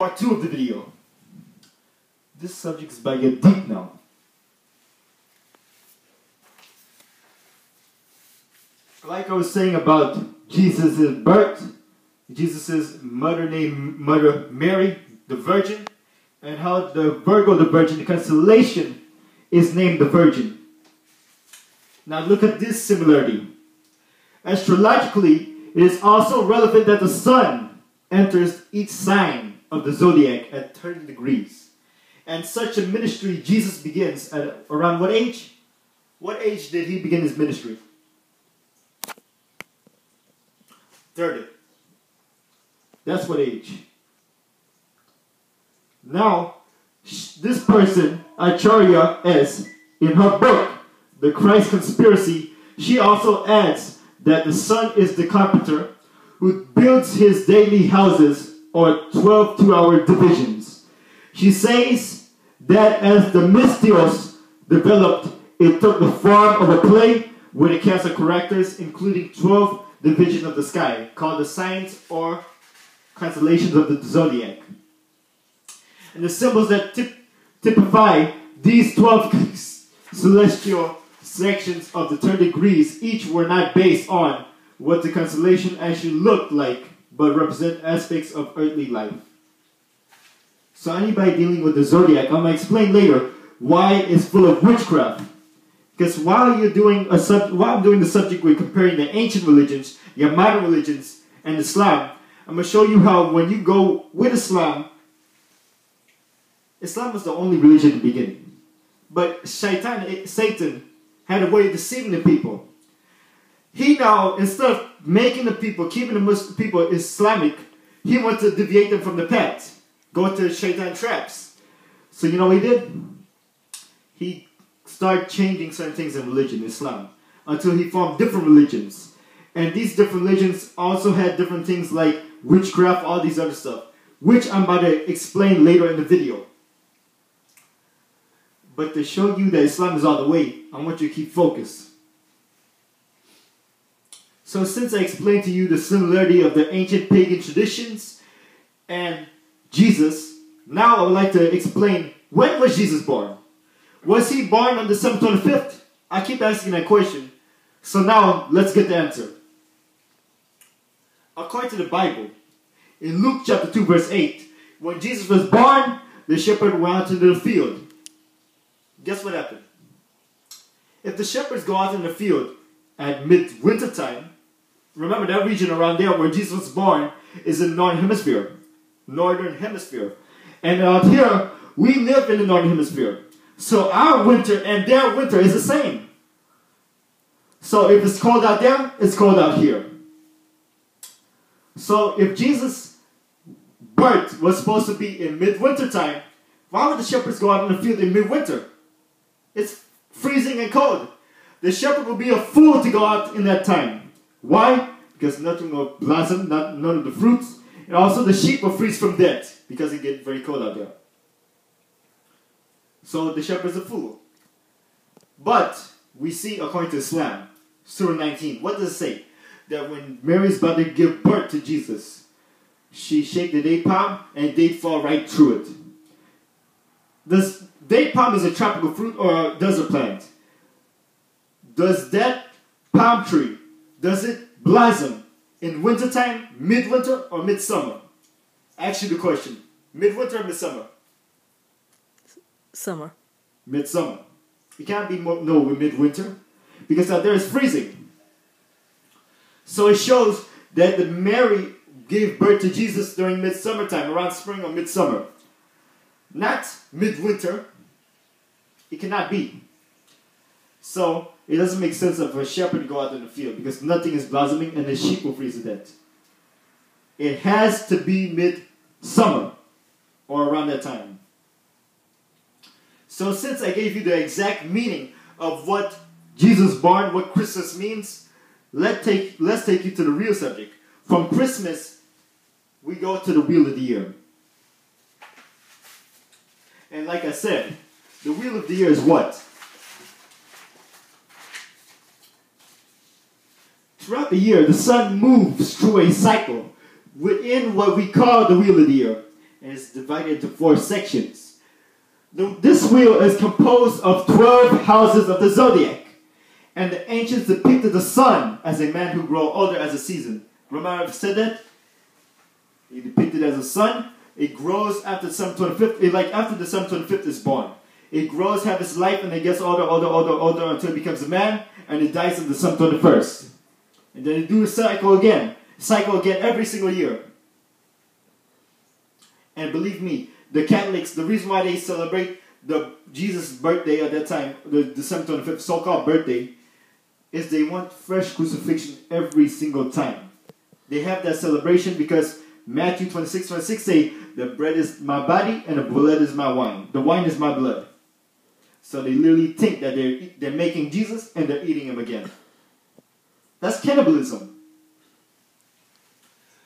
Part 2 of the video. This subject is about to get deep now. Like I was saying about Jesus' birth, Jesus' mother named Mother Mary, the Virgin, and how the Virgo, the Virgin, the constellation is named the Virgin. Now look at this similarity. Astrologically, it is also relevant that the sun enters each sign of the zodiac at 30 degrees. And such a ministry Jesus begins at around what age? What age did he begin his ministry? 30. That's what age. Now, this person, Acharya S., in her book, The Christ Conspiracy, she also adds that the sun is the carpenter who builds his daily houses, or 12 two-hour divisions. She says that as the Mystios developed, it took the form of a play with a cast of characters, including 12 divisions of the sky, called the signs or constellations of the zodiac. And the symbols that typify these 12 celestial sections of the 30 degrees, each were not based on what the constellation actually looked like, but represent aspects of earthly life. So anybody dealing with the zodiac, I'm going to explain later why it's full of witchcraft. Because while I'm doing the subject, we're comparing the ancient religions, your modern religions, and Islam. I'm going to show you how when you go with Islam, Islam was the only religion in the beginning. But Satan, had a way of deceiving the people. He now, instead of making the people, keeping the Muslim people Islamic, he wanted to deviate them from the path. Go to shaitan traps. So you know what he did? He started changing certain things in religion, Islam, until he formed different religions. And these different religions also had different things like witchcraft, all these other stuff, which I'm about to explain later in the video. But to show you that Islam is all the way, I want you to keep focused. So since I explained to you the similarity of the ancient pagan traditions and Jesus, now I would like to explain, when was Jesus born? Was he born on December 25th? I keep asking that question. So now, let's get the answer. According to the Bible, in Luke chapter 2 verse 8, when Jesus was born, the shepherd went out into the field. Guess what happened? If the shepherds go out in the field at mid-winter time, remember that region around there where Jesus was born is in the northern hemisphere. Northern hemisphere. And out here, we live in the northern hemisphere. So our winter and their winter is the same. So if it's cold out there, it's cold out here. So if Jesus' birth was supposed to be in midwinter time, why would the shepherds go out in the field in midwinter? It's freezing and cold. The shepherd will be a fool to go out in that time. Why? Because nothing will blossom, none of the fruits. And also the sheep will freeze from death because it gets very cold out there. So the shepherd's a fool. But we see, according to Islam, Surah 19, what does it say? That when Mary's about to give birth to Jesus, she shake the date palm and date fall right through it. Does date palm is a tropical fruit or a desert plant? Does that palm tree, does it blossom in wintertime, midwinter, or midsummer? Ask you the question. Midwinter or midsummer? Summer. Midsummer. It can't be midwinter because out there it's freezing. So it shows that the Mary gave birth to Jesus during midsummer time, around spring or midsummer. Not midwinter. It cannot be. So it doesn't make sense for a shepherd to go out in the field because nothing is blossoming and the sheep will freeze to death. It has to be midsummer or around that time. So since I gave you the exact meaning of what Jesus born, what Christmas means, let's take you to the real subject. From Christmas, we go to the wheel of the year. And like I said, the wheel of the year is what? Throughout the year, the sun moves through a cycle within what we call the wheel of the year. and it's divided into 4 sections. This wheel is composed of 12 houses of the zodiac, and the ancients depicted the sun as a man who grows older as a season. Remember I've said that? He depicted as a sun. It grows after December 25th, like after December 25th is born. It grows, have its life, and it gets older until it becomes a man, and it dies on December 21st. And then you do the cycle again every single year. And believe me, the Catholics, the reason why they celebrate the Jesus' birthday at that time, the December 25th so-called birthday, is they want fresh crucifixion every single time. They have that celebration because Matthew 26:26 say, the bread is my body and the blood is my wine. The wine is my blood. So they literally think that they're making Jesus and they're eating him again. That's cannibalism.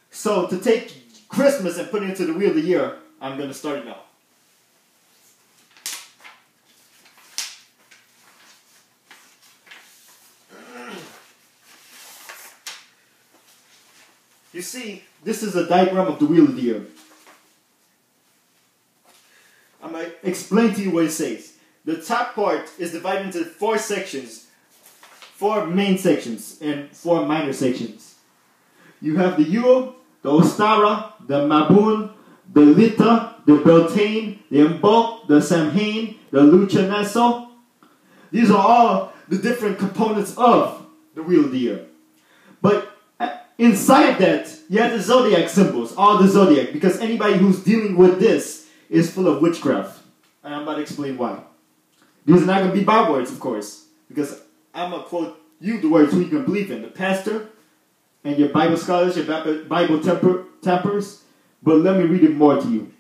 So to take Christmas and put it into the wheel of the year, I'm going to start it now. You see, this is a diagram of the wheel of the year. I'm going to explain to you what it says. The top part is divided into 4 sections, 4 main sections and 4 minor sections. You have the Yule, the Ostara, the Mabun, the Lita, the Beltane, the Mbok, the Samhain, the Luchaneso. These are all the different components of the wheel of the year. But inside that, you have the zodiac symbols, all the zodiac, because anybody who's dealing with this is full of witchcraft. And I'm about to explain why. These are not going to be Bible words, of course, because I'm going to quote you the words who you can believe in, the pastor and your Bible scholars, your Bible tempers. But let me read it more to you.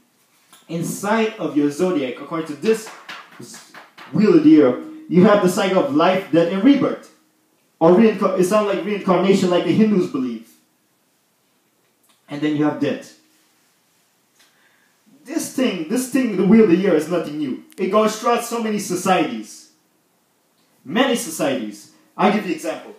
Inside of your zodiac, according to this wheel of the year, you have the cycle of life, death, and rebirth. Or it sounds like reincarnation, like the Hindus believe. And then you have death. This thing, the wheel of the year, is nothing new. It goes throughout so many societies. Many societies. I'll give you an example.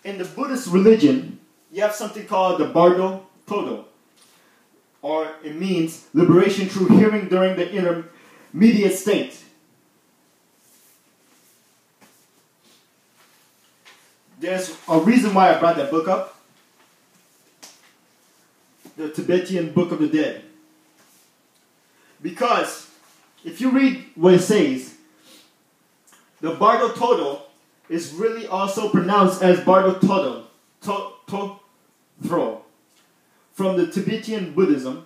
In the Buddhist religion, you have something called the Bardo Todo. Or it means liberation through hearing during the intermediate state. There's a reason why I brought that book up. The Tibetan Book of the Dead. Because if you read what it says, the Bardo Todo is really also pronounced as Bardo Todo. Throw. From the Tibetan Buddhism,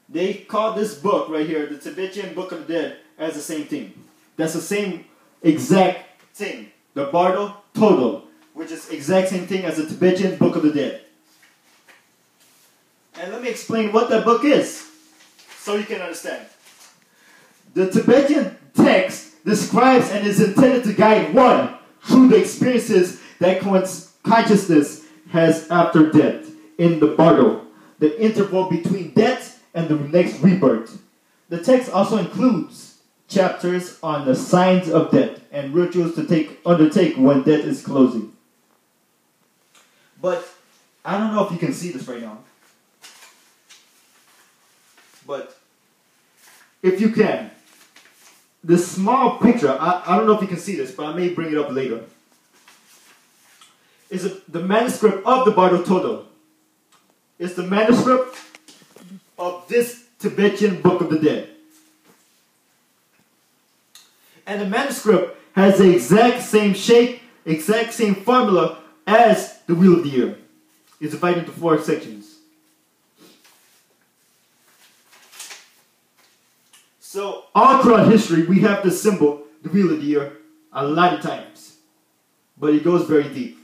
they call this book right here, the Tibetan Book of the Dead, as the same thing. That's the same exact thing. The Bardo Todo, which is exact same thing as the Tibetan Book of the Dead. And let me explain what that book is, so you can understand. The Tibetan text describes and is intended to guide one through the experiences that consciousness has after death. In the Bardo, the interval between death and the next rebirth. The text also includes chapters on the signs of death and rituals to undertake when death is closing. But I don't know if you can see this right now. But if you can, this small picture, I don't know if you can see this, but I may bring it up later, is the manuscript of the Bardo Todo. It's the manuscript of this Tibetan Book of the Dead. And the manuscript has the exact same shape, exact same formula as the Wheel of the Year. It's divided into 4 sections. So all throughout history, we have this symbol, the Wheel of the Year, a lot of times. But it goes very deep.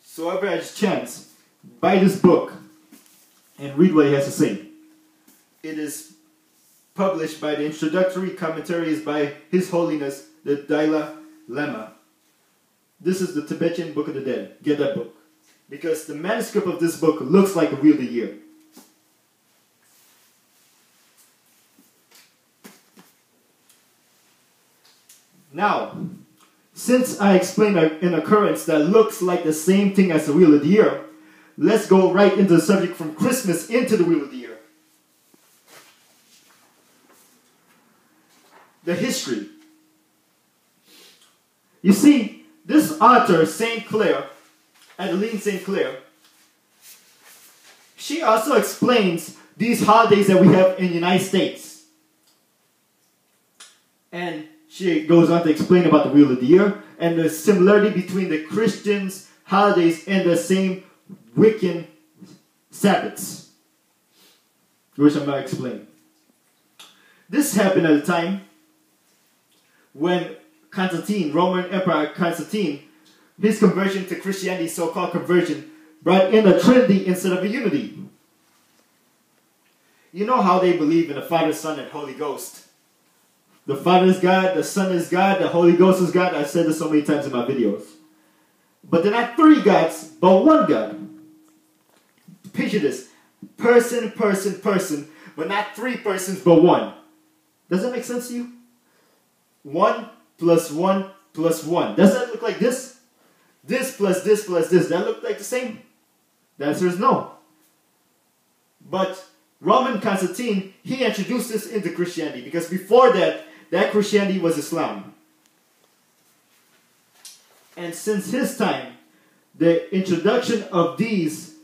So whoever has a chance, buy this book and read what it has to say. It is published by the introductory commentaries by His Holiness the Dalai Lama. This is the Tibetan Book of the Dead. Get that book. Because the manuscript of this book looks like the Wheel of the Year. Now, since I explained an occurrence that looks like the same thing as the Wheel of the Year, let's go right into the subject from Christmas into the Wheel of the Year. The history. You see, this author, St. Clair, Adeline St. Clair, she also explains these holidays that we have in the United States. And she goes on to explain about the Wheel of the Year and the similarity between the Christians' holidays and the same Wiccan Sabbaths, which I'm going to explain. This happened at a time when Constantine, Roman Emperor Constantine, his conversion to Christianity, so-called conversion, brought in a Trinity instead of a unity. You know how they believe in the Father, Son, and Holy Ghost. The Father is God, the Son is God, the Holy Ghost is God. I've said this so many times in my videos. But they're not three gods, but one God. Picture this. Person, person, person, but not three persons, but one. Does that make sense to you? 1 plus 1 plus 1. Does that look like this? This plus this plus this. Does that look like the same? The answer is no. But Roman Constantine, he introduced this into Christianity because before that, that Christianity was Islam. And since his time, the introduction of these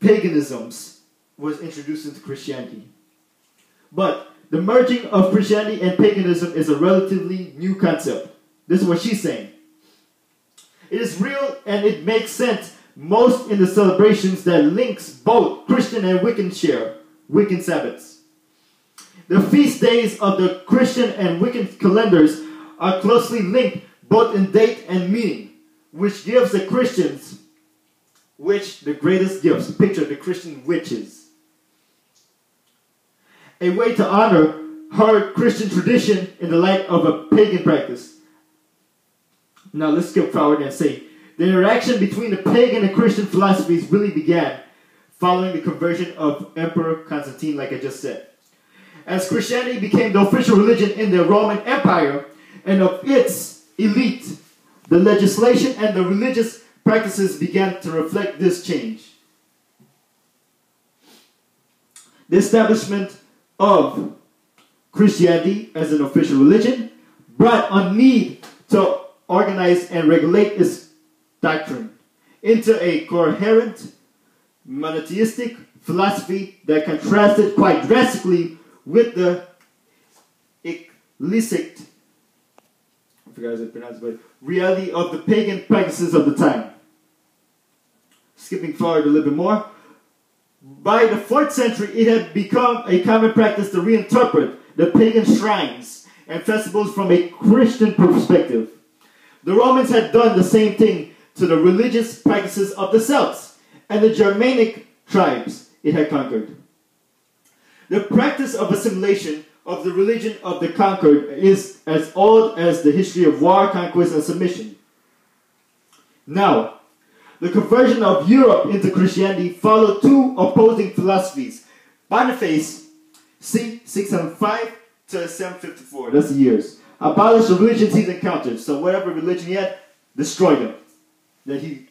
paganisms was introduced into Christianity. But the merging of Christianity and paganism is a relatively new concept. This is what she's saying. It is real and it makes sense most in the celebrations that links both Christian and Wiccan Sabbaths. The feast days of the Christian and Wiccan calendars are closely linked both in date and meaning, which gives the Christians the greatest gifts. Picture the Christian witches. A way to honor her Christian tradition in the light of a pagan practice. Now let's skip forward and say, the interaction between the pagan and Christian philosophies really began following the conversion of Emperor Constantine, like I just said. As Christianity became the official religion in the Roman Empire and of its elite, the legislation and the religious practices began to reflect this change. The establishment of Christianity as an official religion brought a need to organize and regulate its doctrine into a coherent monotheistic philosophy that contrasted quite drastically with the illicit, I forgot how to pronounce it, but reality of the pagan practices of the time. Skipping forward a little bit more. By the 4th century, it had become a common practice to reinterpret the pagan shrines and festivals from a Christian perspective. The Romans had done the same thing to the religious practices of the Celts and the Germanic tribes it had conquered. The practice of assimilation of the religion of the conquered is as old as the history of war, conquest, and submission. Now, the conversion of Europe into Christianity followed two opposing philosophies. Boniface, c. 675 to 754, that's the years, abolished the religions he encountered. So whatever religion he had, destroyed them, that he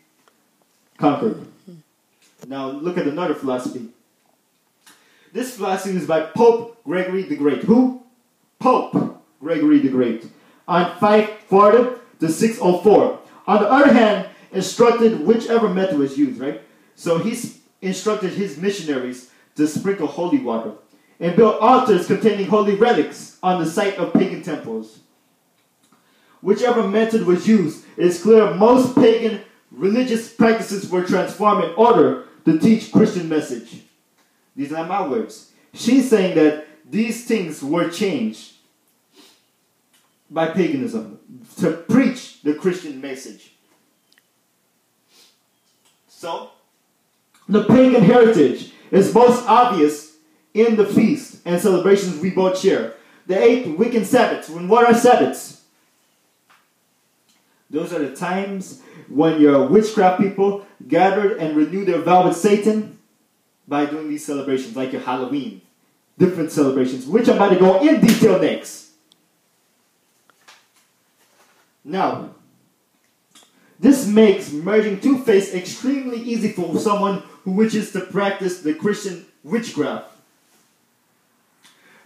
conquered. Now look at another philosophy. This philosophy is by Pope Gregory the Great. Who? Pope Gregory the Great. On 540 to 604. On the other hand, instructed whichever method was used, right? So he instructed his missionaries to sprinkle holy water and build altars containing holy relics on the site of pagan temples. Whichever method was used, it is clear most pagan religious practices were transformed in order to teach Christian message. These are not my words. She's saying that these things were changed by paganism to preach the Christian message. So, the pagan heritage is most obvious in the feasts and celebrations we both share. The 8 Wiccan Sabbaths. And what are Sabbaths? Those are the times when your witchcraft people gathered and renewed their vow with Satan by doing these celebrations, like your Halloween. Different celebrations, which I'm about to go in detail next. Now, this makes merging two faiths extremely easy for someone who wishes to practice the Christian witchcraft.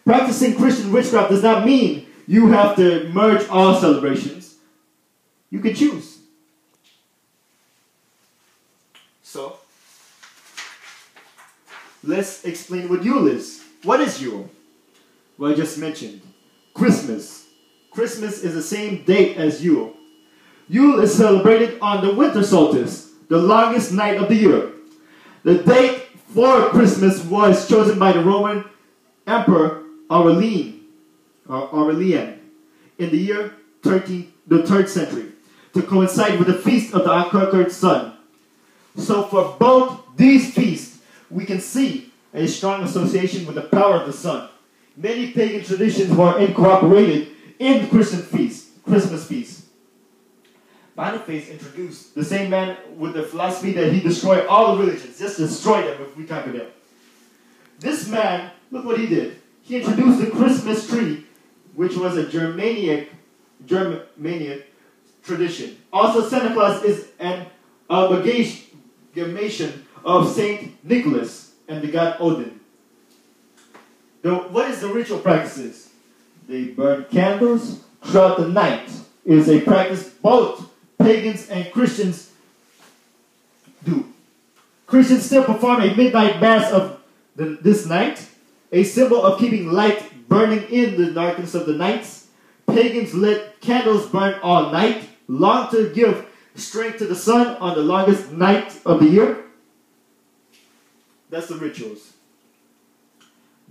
Practicing Christian witchcraft does not mean you have to merge all celebrations. You can choose. So, let's explain what Yule is. What is Yule? Well, I just mentioned. Christmas. Christmas is the same date as Yule. Yule is celebrated on the winter solstice, the longest night of the year. The date for Christmas was chosen by the Roman Emperor Aurelian in the year the 3rd century to coincide with the feast of the unconquered sun. So for both these feasts, we can see a strong association with the power of the sun. Many pagan traditions were incorporated in the Christmas feast. Boniface introduced the same man with the philosophy that he destroyed all the religions, just destroy them if we conquer them. This man, look what he did. He introduced the Christmas tree, which was a Germanic tradition. Also, Santa Claus is an amalgamation of Saint Nicholas and the god Odin. What is the ritual practices? They burn candles throughout the night. It is a practice both pagans and Christians do. Christians still perform a midnight mass of this night, a symbol of keeping light burning in the darkness of the nights. Pagans let candles burn all night, long to give strength to the sun on the longest night of the year. That's the rituals.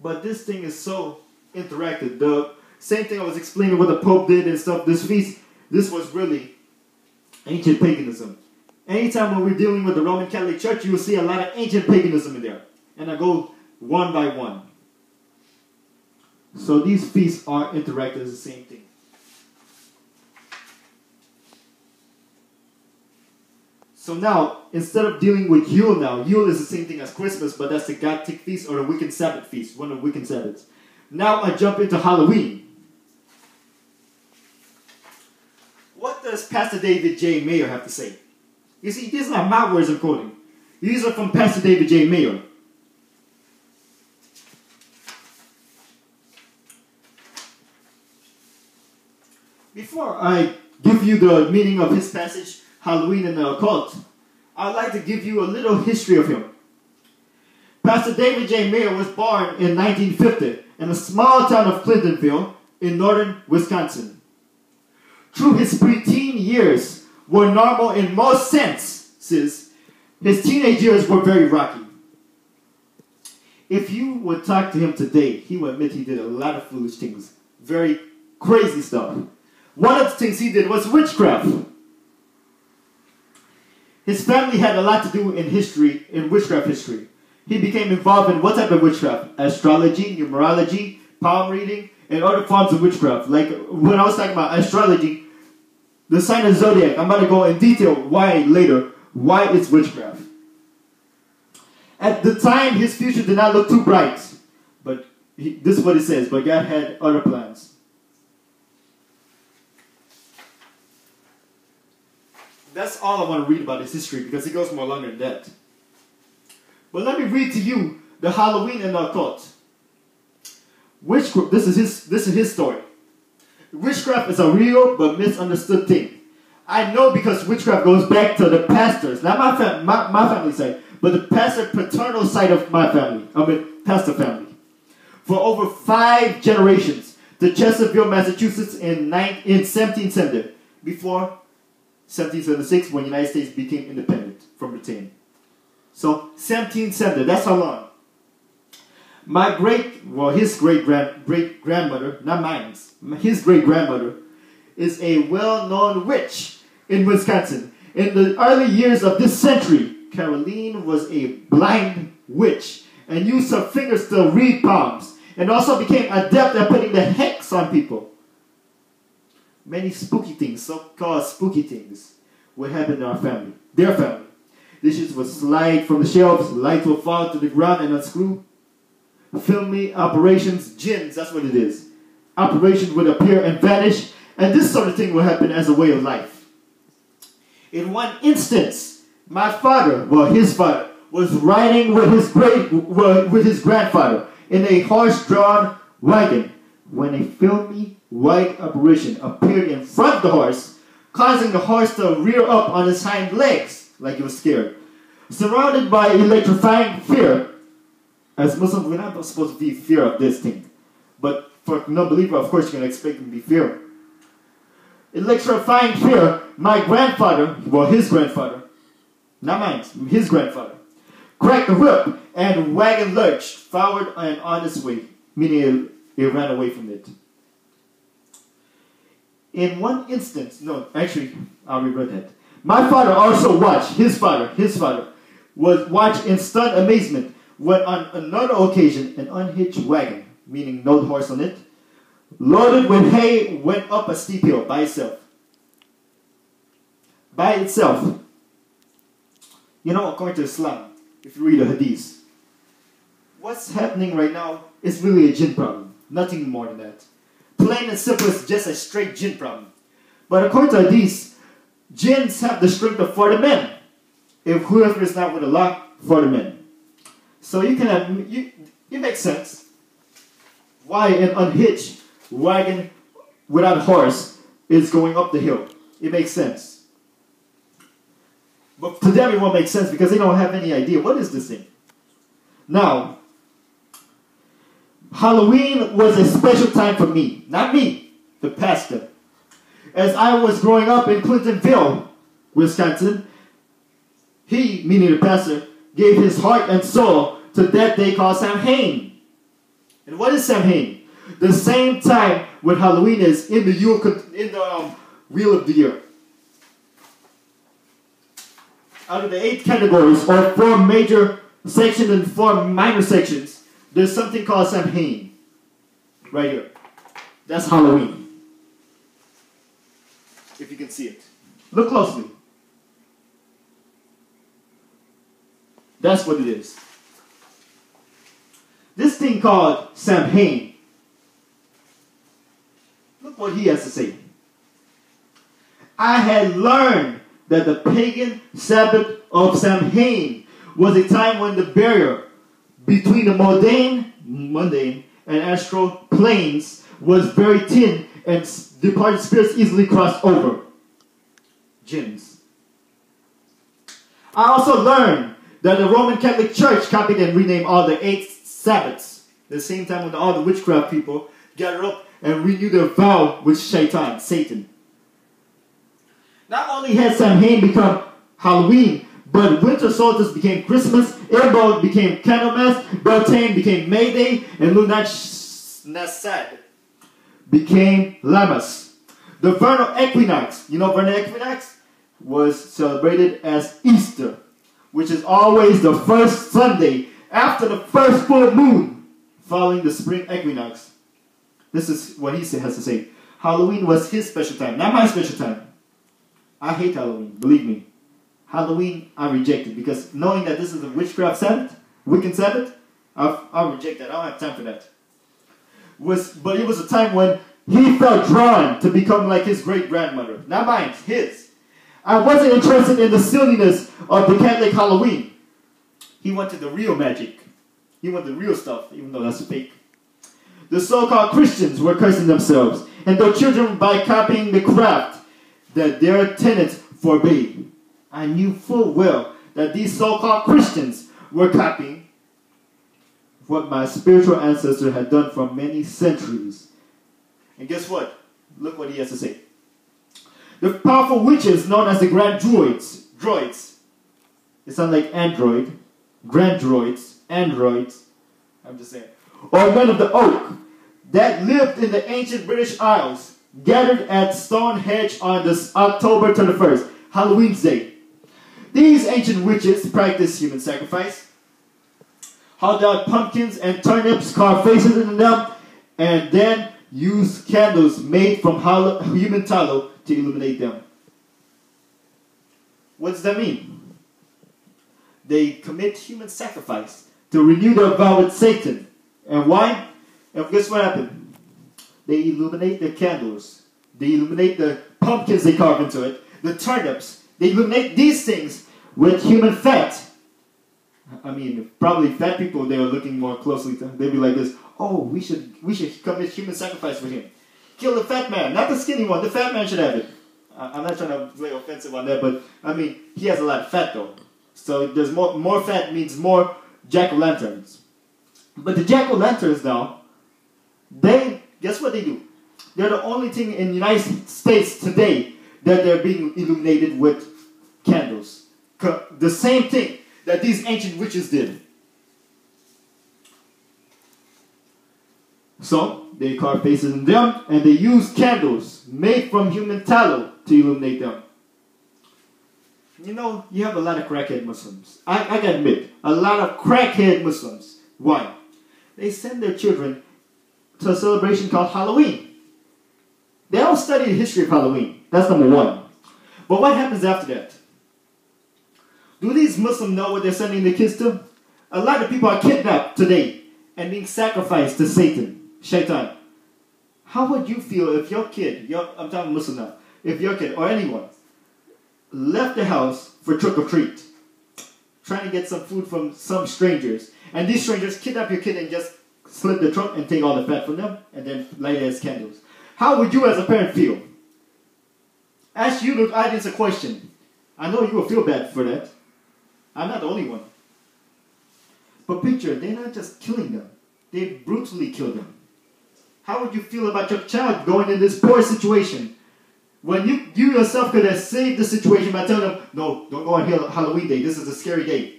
But this thing is so interactive. The same thing I was explaining what the Pope did and stuff, this feast, this was really ancient paganism. Anytime when we're dealing with the Roman Catholic Church, you will see a lot of ancient paganism in there. And I go one by one. So these feasts are interactive as the same thing. So now, instead of dealing with Yule now, Yule is the same thing as Christmas, but that's the Gothic feast or the Wiccan Sabbath feast, one of the Wiccan Sabbaths. Now I jump into Halloween. What does Pastor David J. Mayer have to say? You see, these are not my words I'm quoting. These are from Pastor David J. Mayer. Before I give you the meaning of his passage, Halloween and the occult, I'd like to give you a little history of him. Pastor David J. Mayer was born in 1950 in a small town of Clintonville in northern Wisconsin. Through his preteen years were normal in most senses, his teenage years were very rocky. If you would talk to him today, he would admit he did a lot of foolish things, very crazy stuff. One of the things he did was witchcraft. His family had a lot to do in history, in witchcraft history. He became involved in what type of witchcraft? Astrology, numerology, palm reading, and other forms of witchcraft. Like when I was talking about astrology, the sign of zodiac, I'm going to go in detail why later, why it's witchcraft. At the time, his future did not look too bright. But this is what it says, but God had other plans. That's all I want to read about his history because it goes more longer than that. But let me read to you the Halloween and the occult. Witchcraft, this is his story. Witchcraft is a real but misunderstood thing. I know because witchcraft goes back to the pastors, not my family side, but the pastor paternal side of my family, pastor family. For over 5 generations, to Chesterfield, Massachusetts in 1770, before 1776 when the United States became independent from Britain. So 1770, that's how long. His great-grandmother, not mine, his great-grandmother is a well-known witch in Wisconsin. In the early years of this century, Caroline was a blind witch and used her fingers to read palms and also became adept at putting the hex on people. Many spooky things, so-called spooky things, would happen in our family, their family. Dishes would slide from the shelves, lights would fall to the ground and unscrew. Filmy operations, jinns, that's what it is. Operations would appear and vanish, And this sort of thing will happen as a way of life. In one instance, my father, well, his father, was riding with his grandfather in a horse-drawn wagon when a filmy white apparition appeared in front of the horse, causing the horse to rear up on his hind legs like he was scared. Surrounded by electrifying fear, as Muslims, we're not supposed to be fear of this thing. But for a non-believer, of course, you're going to expect him to be fear. Electrifying fear, my grandfather, well, his grandfather, not mine, his grandfather, cracked the whip and wagon lurched forward and on its way, meaning it ran away from it. In one instance, no, actually, I'll rewrite that. My father also watched, his father, was watched in stunned amazement when on another occasion an unhitched wagon, meaning no horse on it, loaded with hay, went up a steep hill by itself. By itself. You know, according to Islam, if you read the hadith, what's happening right now is really a jinn problem. Nothing more than that. Plain and simple, it's just a straight jinn problem. But according to hadith, jinns have the strength of 40 men. If whoever is not with Allah, 40 men. So you can have, it makes sense why an unhitched wagon without a horse is going up the hill. It makes sense. But to them it won't make sense because they don't have any idea. What is this thing? Now, Halloween was a special time for me. Not me, the pastor. As I was growing up in Clintonville, Wisconsin, he, meaning the pastor, gave his heart and soul to that day called Samhain. And what is Samhain? The same time when Halloween is in the wheel of the year. Out of the 8 categories, or 4 major sections and 4 minor sections, there's something called Samhain. Right here. That's Halloween. If you can see it. Look closely. That's what it is. This thing called Samhain. Look what he has to say. I had learned that the pagan Sabbath of Samhain was a time when the barrier between the mundane and astral planes was very thin and departed spirits easily crossed over. Jinns. I also learned that the Roman Catholic Church copied and renamed all the 8 Sabbaths. At the same time when all the witchcraft people gathered up and renewed their vow with Satan. Not only had Samhain become Halloween, but winter solstice became Christmas, Erbo became Candlemas, Beltane became May Day, and Lugnasad became Lammas. The vernal equinox, you know vernal equinox, was celebrated as Easter, which is always the first Sunday after the first full moon following the spring equinox. This is what he has to say. Halloween was his special time, not my special time. I hate Halloween, believe me. Halloween, I reject it because knowing that this is a witchcraft Sabbath, Wiccan Sabbath, I'll reject that. I don't have time for that. But it was a time when he felt drawn to become like his great-grandmother. Not mine, his. I wasn't interested in the silliness of the Catholic Halloween. He wanted the real magic. He wanted the real stuff, even though that's fake. The so-called Christians were cursing themselves and their children by copying the craft that their tenets forbade. I knew full well that these so-called Christians were copying what my spiritual ancestor had done for many centuries. And guess what? Look what he has to say. The powerful witches known as the Grand Droids. It sounds like android. Grand Droids. Androids. I'm just saying. Or men of the oak that lived in the ancient British Isles gathered at Stonehenge on this October 31st, Halloween's Day. These ancient witches practiced human sacrifice, hauled out pumpkins and turnips, carved faces into them, and then used candles made from human tallow to illuminate them. What does that mean? They commit human sacrifice to renew their vow with Satan. And why? And guess what happened? They illuminate their candles. They illuminate the pumpkins they carve into it, the turnips. They illuminate these things with human fat. I mean, probably fat people, they were looking more closely to, they'd be like this, oh, we should commit human sacrifice for him. Kill the fat man, not the skinny one, the fat man should have it. I'm not trying to play offensive on that, but I mean, he has a lot of fat though. So there's more fat means more jack-o'-lanterns. But the jack-o'-lanterns now, guess what they do? They're the only thing in the United States today that they're being illuminated with candles. The same thing that these ancient witches did. So, they carve faces in them, and they use candles made from human tallow to illuminate them. You know, you have a lot of crackhead Muslims. I gotta admit, a lot of crackhead Muslims. Why? They send their children to a celebration called Halloween. They don't study the history of Halloween. That's number one. But what happens after that? Do these Muslims know what they're sending their kids to? A lot of people are kidnapped today and being sacrificed to Satan, Shaitan. How would you feel if your kid, I'm talking Muslim now, if your kid or anyone left the house for trick-or-treat, trying to get some food from some strangers, and these strangers kidnap your kid and just slit the trunk and take all the fat from them and then light it as candles? How would you as a parent feel? Ask you the audience a question. I know you will feel bad for that. I'm not the only one. But picture, they're not just killing them. They brutally kill them. How would you feel about your child going in this poor situation? When you yourself could have saved the situation by telling them, no, don't go on Halloween Day. This is a scary day.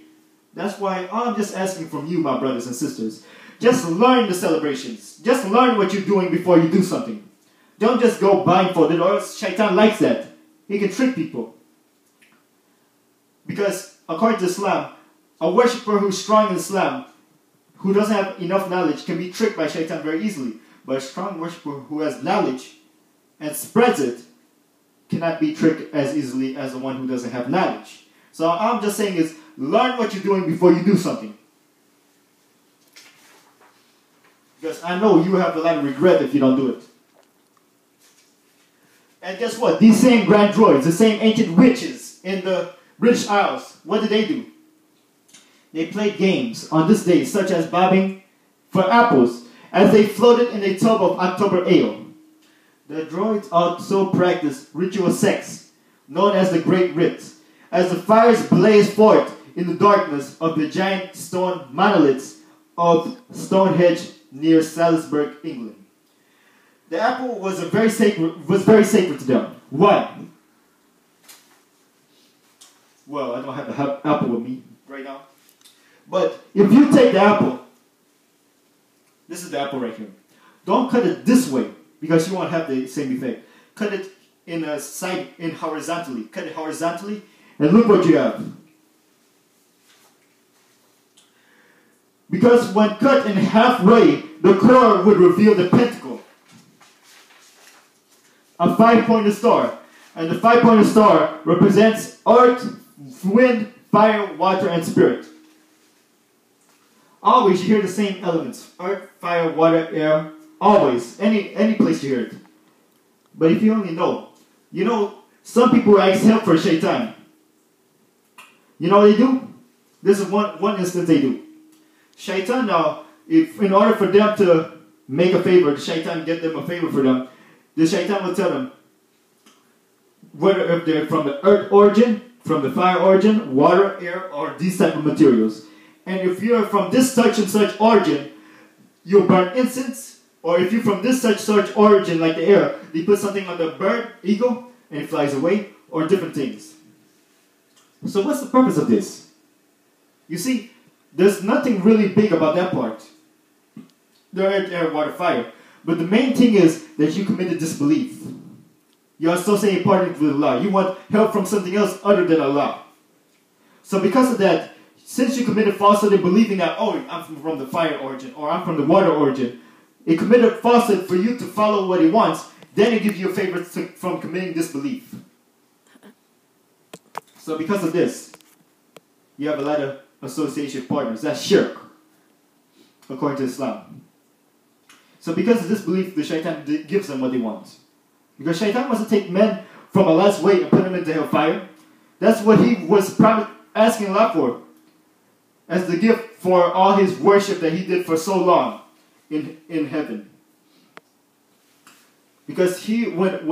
That's why I'm just asking from you, my brothers and sisters. Just learn the celebrations. Just learn what you're doing before you do something. Don't just go blindfolded, or else Shaitan likes that. He can trick people. Because according to Islam, a worshipper who's strong in Islam, who doesn't have enough knowledge, can be tricked by Shaitan very easily. But a strong worshipper who has knowledge and spreads it cannot be tricked as easily as the one who doesn't have knowledge. So all I'm just saying is, learn what you're doing before you do something. Because I know you have a lot of regret if you don't do it. And guess what? These same grand droids, the same ancient witches in the British Isles, what did they do? They played games on this day, such as bobbing for apples, as they floated in a tub of October ale. The droids also practiced ritual sex, known as the Great Rite, as the fires blazed forth in the darkness of the giant stone monoliths of Stonehenge near Salisbury, England. The apple was very sacred to them. Why? Well, I don't have the apple with me right now. But if you take the apple, this is the apple right here. Don't cut it this way because you won't have the same effect. Cut it horizontally. Cut it horizontally, and look what you have. Because when cut in halfway, the core would reveal the pentacle, a five-pointed star. And the five-pointed star represents earth, wind, fire, water, and spirit. Always you hear the same elements. Earth, fire, water, air. Always. Any place you hear it. But if you only know. You know, some people ask help for Shaitan. You know what they do? This is one instance they do. Shaitan now, if in order for them to make a favor, the Shaitan get them a favor for them, the Shaitan will tell them whether if they're from the earth origin, from the fire origin, water, air, or these type of materials. And if you're from this such and such origin, you'll burn incense. Or if you're from this such origin, like the air, they put something on the bird, eagle, and it flies away, or different things. So what's the purpose of this? You see, there's nothing really big about that part. The earth, air, water, fire. But the main thing is that you committed disbelief. You're associating partners with Allah. You want help from something else other than Allah. So because of that, since you committed falsehood in believing that, oh, I'm from the fire origin, or I'm from the water origin, it committed falsehood for you to follow what it wants, then it gives you a favor from committing disbelief. So because of this, you have a lot of association partners. That's shirk, according to Islam. So because of this belief, the Shaitan gives them what they want. Because Shaitan wants to take men from Allah's way and put them into hellfire. That's what he was asking Allah for, as the gift for all his worship that he did for so long in heaven. Because when